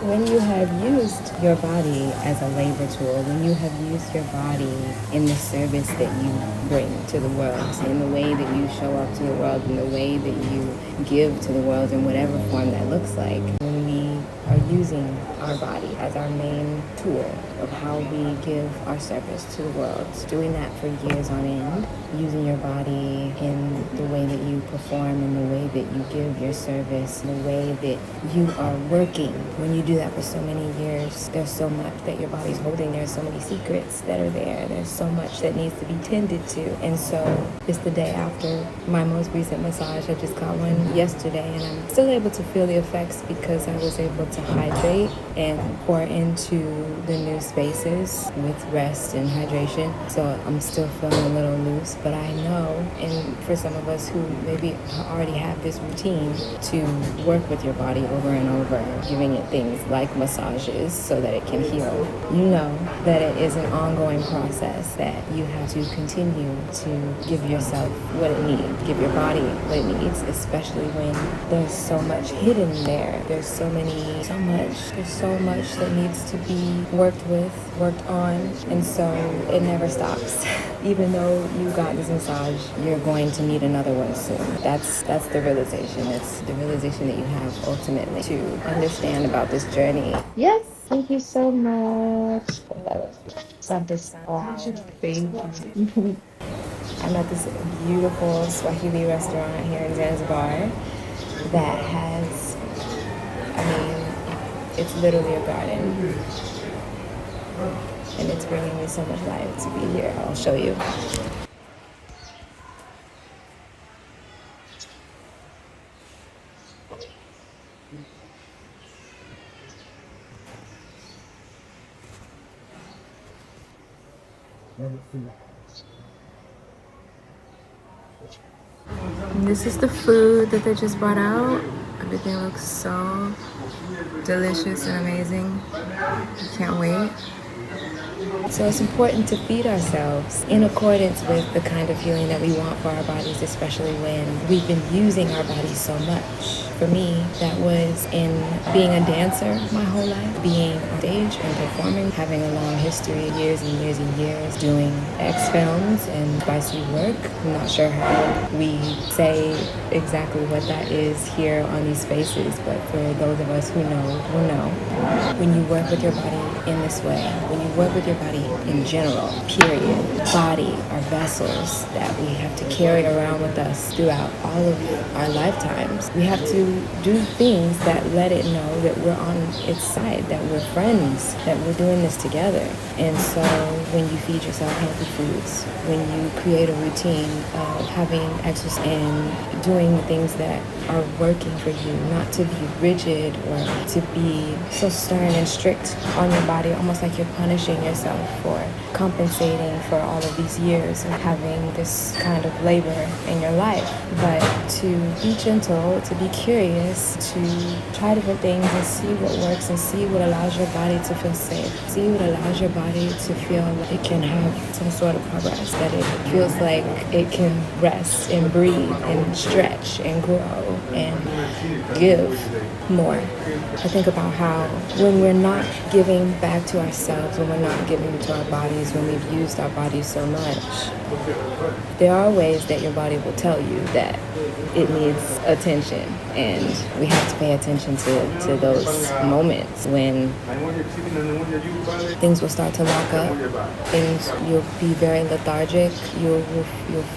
When you have used your body as a labor tool, when you have used your body in the service that you bring to the world, in the way that you show up to the world, in the way that you give to the world in whatever form that looks like, when we are using our body as our main tool of how we give our service to the world, doing that for years on end, using your body in the way that you perform, in the way that you give your service, in the way that you are working. When you do that for so many years, there's so much that your body's holding. There's so many secrets that are there. There's so much that needs to be tended to. And so it's the day after my most recent massage. I just got one yesterday, and I'm still able to feel the effects because I was able to hydrate and pour into the new spaces with rest and hydration. So I'm still feeling a little loose, but I know, and for some of us who maybe already have this routine to work with your body over and over, giving it things like massages so that it can heal, you know that it is an ongoing process, that you have to continue to give yourself what it needs, give your body what it needs, especially when there's so much hidden there. There's so much that needs to be worked with, worked on, and so it never stops. Even though you got this massage, you're going to need another one soon. That's the realization. It's the realization that you have ultimately to understand about this journey. Yes, thank you so much. Love this. Thank you. I'm at this beautiful Swahili restaurant here in Zanzibar that has, it's literally a garden. And it's bringing me so much life to be here. I'll show you. And this is the food that they just brought out. Everything looks so delicious and amazing. I can't wait. So it's important to feed ourselves in accordance with the kind of healing that we want for our bodies, especially when we've been using our bodies so much. For me, that was in being a dancer my whole life, being on stage and performing, having a long history, years and years and years, doing X films and spicy work. I'm not sure how we say exactly what that is here on these spaces, but for those of us who know, will know. When you work with your body in this way, when you work with your body in general, period, body are vessels that we have to carry around with us throughout all of our lifetimes. We have to do things that let it know that we're on its side, that we're friends, that we're doing this together. And so when you feed yourself healthy foods, when you create a routine of having exercise and doing things that are working for you, not to be rigid or to be so stern and strict on your body, almost like you're punishing yourself for compensating for all of these years of having this kind of labor in your life. But to be gentle, to be curious, to try different things and see what works and see what allows your body to feel safe. See what allows your body to feel like it can have some sort of progress, that it feels like it can rest and breathe and stretch and grow and give more. I think about how when we're not giving back to ourselves, when we're not giving to our bodies, when we've used our bodies so much, there are ways that your body will tell you that it needs attention, and we have to pay attention to those moments when things will start to lock up. You'll be very lethargic. You'll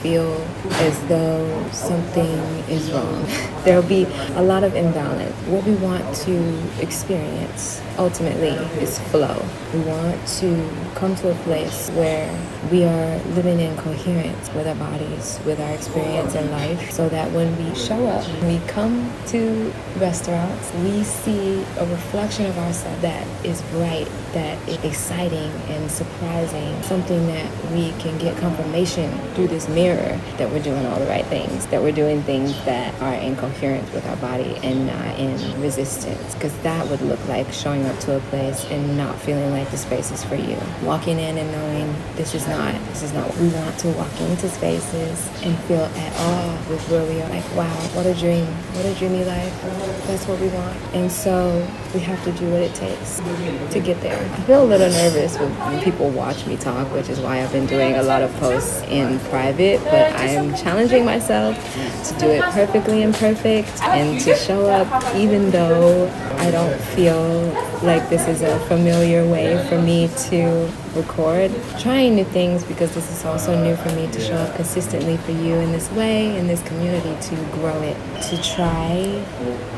feel as though something is wrong. There'll be a lot of imbalance. What we want to experience ultimately is flow. We want to come to a place where we are living in coherence with our bodies, with our experience in life, so that when we show up, when we come to restaurants, we see a reflection of ourselves that is bright, that is exciting and surprising, something that we can get confirmation through this mirror that we're doing all the right things, that we're doing things that are in coherence with our body and not in resistance, because that would look like showing up to a place and not feeling like the space is for you. Walking in and knowing this is not what we want, to walk into spaces and feel at awe with where we are like, wow, what a dream, what a dreamy life. That's what we want. And so we have to do what it takes to get there. I feel a little nervous when people watch me talk, which is why I've been doing a lot of posts in private, but I am challenging myself to do it perfectly imperfect and to show up even though I don't feel like this is a familiar way for me to record. Trying new things because this is also new for me to show up consistently for you in this way, in this community, to grow it, to try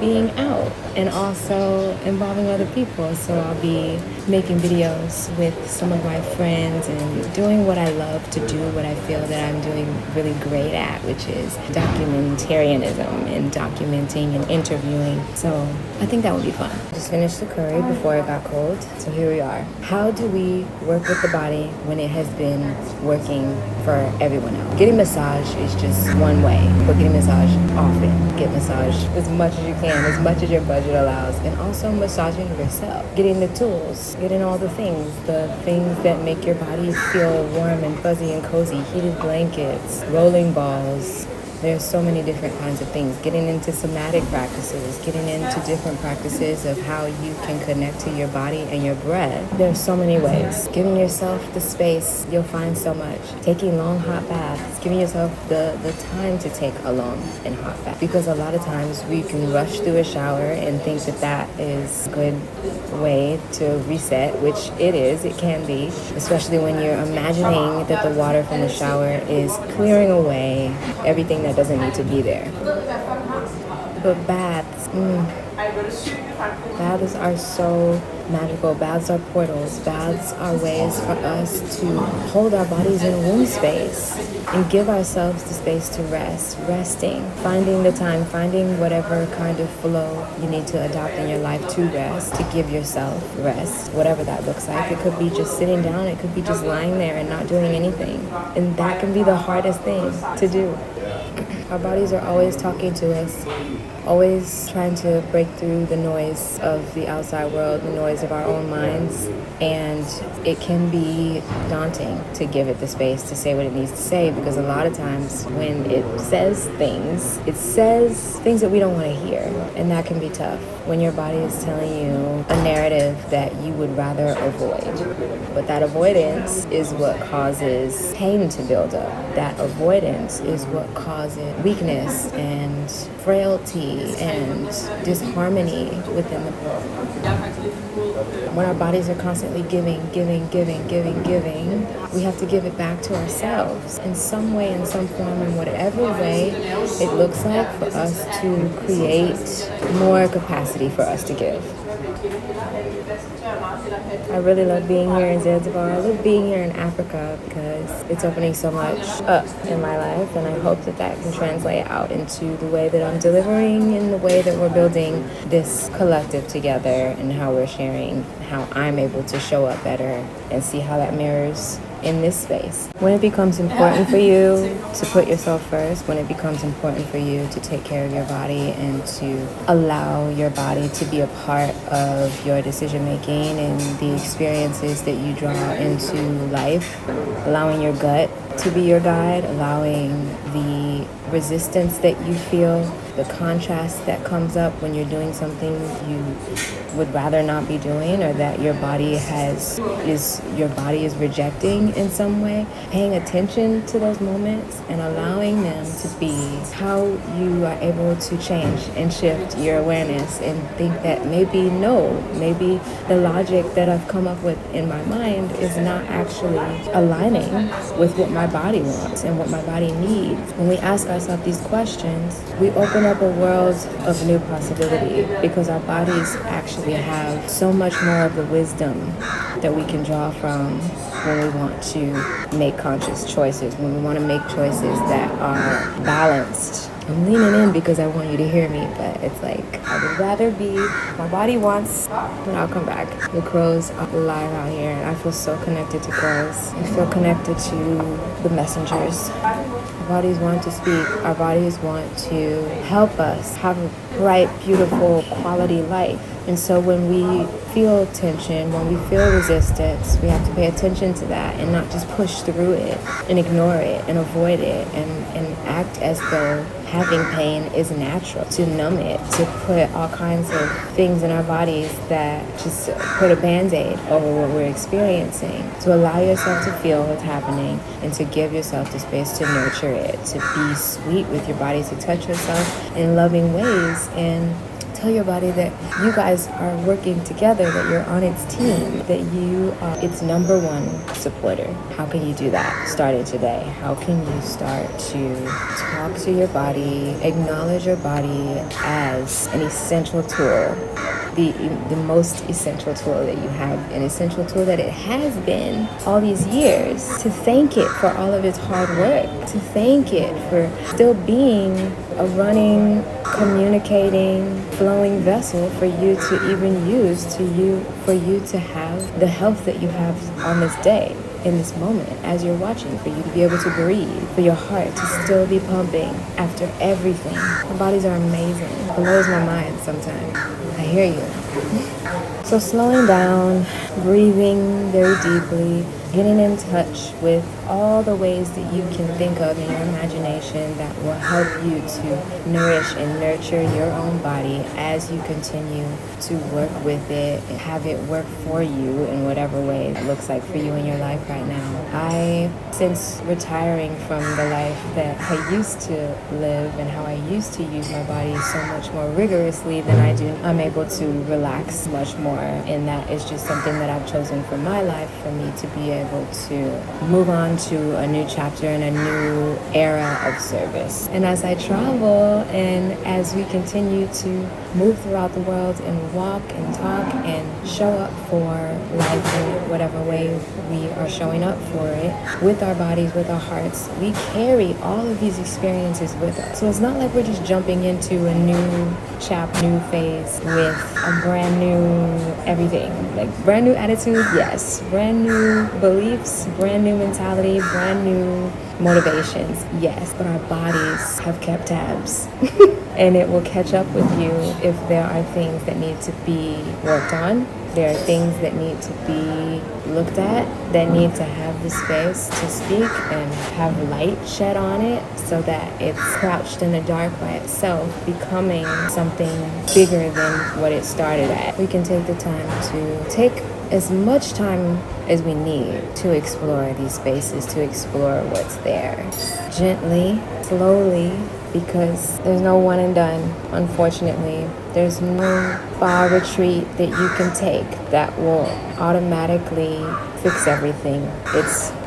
being out and also involving other people. So I'll be making videos with some of my friends and doing what I love to do, what I feel that I'm doing really great at, which is documentarianism and documenting and interviewing. So I think that would be fun. Just finished the curry before it got cold. So here we are. How do we work with the body when it has been working for everyone else? Getting massage is just one way, but getting massage often. Get massage as much as you can, as much as your budget allows, and also massaging yourself. Getting the tools, getting all the things that make your body feel warm and fuzzy and cozy, heated blankets, rolling balls. There's so many different kinds of things. Getting into somatic practices, getting into different practices of how you can connect to your body and your breath. There's so many ways. Giving yourself the space, you'll find so much. Taking long hot baths, giving yourself the time to take a long and hot bath. Because a lot of times we can rush through a shower and think that that is a good way to reset, which it is, it can be. Especially when you're imagining that the water from the shower is clearing away everything that doesn't need to be there. But baths, baths are so magical. Baths are portals. Baths are ways for us to hold our bodies in womb space and give ourselves the space to rest. Resting, finding the time, finding whatever kind of flow you need to adopt in your life to rest, to give yourself rest, whatever that looks like. It could be just sitting down. It could be just lying there and not doing anything. And that can be the hardest thing to do. Our bodies are always talking to us, always trying to break through the noise of the outside world, the noise of our own minds. And it can be daunting to give it the space to say what it needs to say, because a lot of times when it says things that we don't want to hear. And that can be tough when your body is telling you a narrative that you would rather avoid. But that avoidance is what causes pain to build up. That avoidance is what causes weakness and frailty and disharmony within the body. When our bodies are constantly giving, we have to give it back to ourselves in some way, in some form, in whatever way it looks like, for us to create more capacity for us to give. I really love being here in Zanzibar. I love being here in Africa because it's opening so much up in my life, and I hope that that can translate out into the way that I'm delivering and the way that we're building this collective together, and how we're sharing how I'm able to show up better and see how that mirrors in this space. When it becomes important for you to put yourself first, when it becomes important for you to take care of your body and to allow your body to be a part of your decision making and the experiences that you draw into life, allowing your gut to be your guide, allowing the resistance that you feel, the contrast that comes up when you're doing something you would rather not be doing, or that your body is rejecting in some way. Paying attention to those moments and allowing them to be how you are able to change and shift your awareness and think that maybe the logic that I've come up with in my mind is not actually aligning with what my body wants and what my body needs. When we ask ourselves these questions, we open up a world of new possibility, because our bodies actually have so much more of the wisdom that we can draw from when we want to make conscious choices, when we want to make choices that are balanced. I'm leaning in because I want you to hear me, but it's like I would rather be my body wants, but I'll come back. The crows are alive out here, and I feel so connected to crows. I feel connected to the messengers. Our bodies want to speak. Our bodies want to help us have a bright, beautiful, quality life. And so when we feel tension, when we feel resistance, we have to pay attention to that and not just push through it and ignore it and avoid it and act as though having pain is natural, to numb it, to put all kinds of things in our bodies that just put a band-aid over what we're experiencing. To allow yourself to feel what's happening and to give yourself the space to nurture it, to be sweet with your body, to touch yourself in loving ways, and tell your body that you guys are working together, that you're on its team, that you are its number one supporter. How can you do that? Start it today. How can you start to talk to your body, acknowledge your body as an essential tool, the most essential tool that you have, an essential tool that it has been all these years, to thank it for all of its hard work, to thank it for still being a running, communicating, flowing vessel for you to even use, for you to have the health that you have on this day, in this moment, as you're watching, for you to be able to breathe, for your heart to still be pumping after everything. Our bodies are amazing. It blows my mind sometimes. I hear you. So slowing down, breathing very deeply, getting in touch with all the ways that you can think of in your imagination that will help you to nourish and nurture your own body as you continue to work with it and have it work for you in whatever way it looks like for you in your life right now. Since retiring from the life that I used to live and how I used to use my body so much more rigorously than I do, I'm able to relax much more, and that is just something that I've chosen for my life, for me to be able to move on to a new chapter and a new era of service. And as I travel and as we continue to move throughout the world and walk and talk and show up for life in whatever way we are showing up for it, with our bodies, with our hearts, we carry all of these experiences with us. So it's not like we're just jumping into a new chapter, new phase with a brand new everything. Like brand new attitude, yes. Brand new beliefs, brand new mentality, brand new motivations, yes. But our bodies have kept tabs. And it will catch up with you if there are things that need to be worked on. There are things that need to be looked at, that need to have the space to speak and have light shed on it so that it's crouched in the dark by itself, becoming something bigger than what it started at. We can take the time to take as much time as we need to explore these spaces, to explore what's there. Gently, slowly, because there's no one and done, unfortunately. There's no spa retreat that you can take that will automatically fix everything.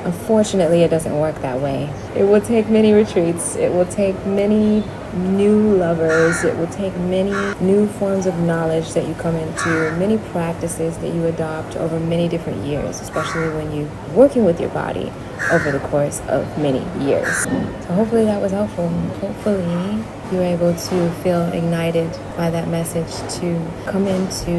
Unfortunately, it doesn't work that way. It will take many retreats. It will take many new lovers. It will take many new forms of knowledge that you come into, many practices that you adopt over many different years, especially when you're working with your body over the course of many years. So hopefully that was helpful. Hopefully you're able to feel ignited by that message to come into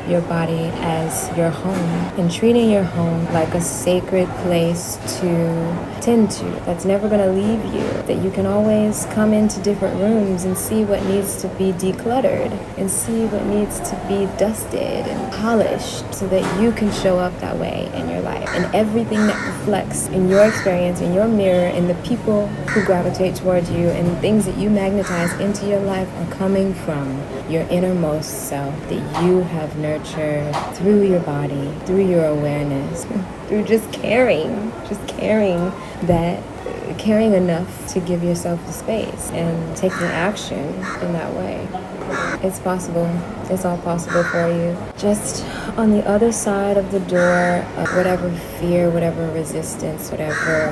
your body as your home and treating your home like a sacred place to tend to, that's never going to leave you, that you can always come into different rooms and see what needs to be decluttered and see what needs to be dusted and polished so that you can show up that way in your life. And everything that reflects in your experience, in your mirror, in the people who gravitate towards you and things that you magnetize into your life are coming from your innermost self that you have nurtured through your body, through your awareness, through just caring enough to give yourself the space and taking action in that way. It's possible. It's all possible for you. Just on the other side of the door of whatever fear, whatever resistance, whatever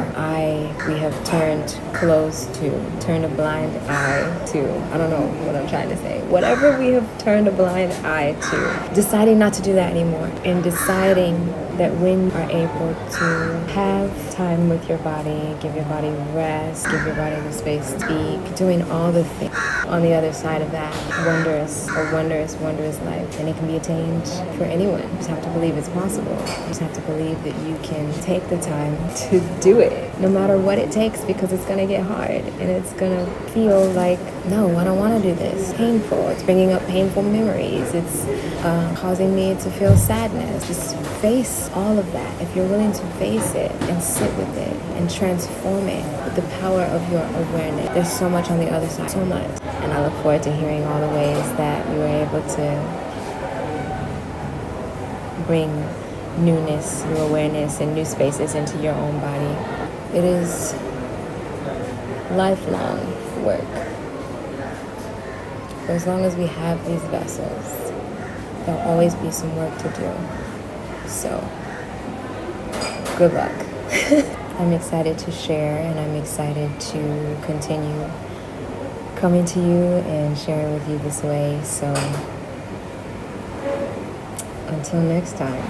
we have turned close to, turned a blind eye to. I don't know what I'm trying to say. Whatever we have turned a blind eye to, deciding not to do that anymore and deciding that when you are able to have time with your body, give your body rest, give your body the space to speak, doing all the things on the other side of that, wondrous life, and it can be attained for anyone. You just have to believe it's possible. You just have to believe that you can take the time to do it, no matter what it takes, because it's gonna get hard, and it's gonna feel like, no, I don't wanna do this. Painful, it's bringing up painful memories. It's causing me to feel sadness. Just face all of that. If you're willing to face it and sit with it and transform it with the power of your awareness, there's so much on the other side, so much. And I look forward to hearing all the ways that you were able to bring newness, new awareness, and new spaces into your own body. It is lifelong work. For as long as we have these vessels, there'll always be some work to do. So, good luck. I'm excited to share, and I'm excited to continue coming to you and sharing with you this way. So, until next time.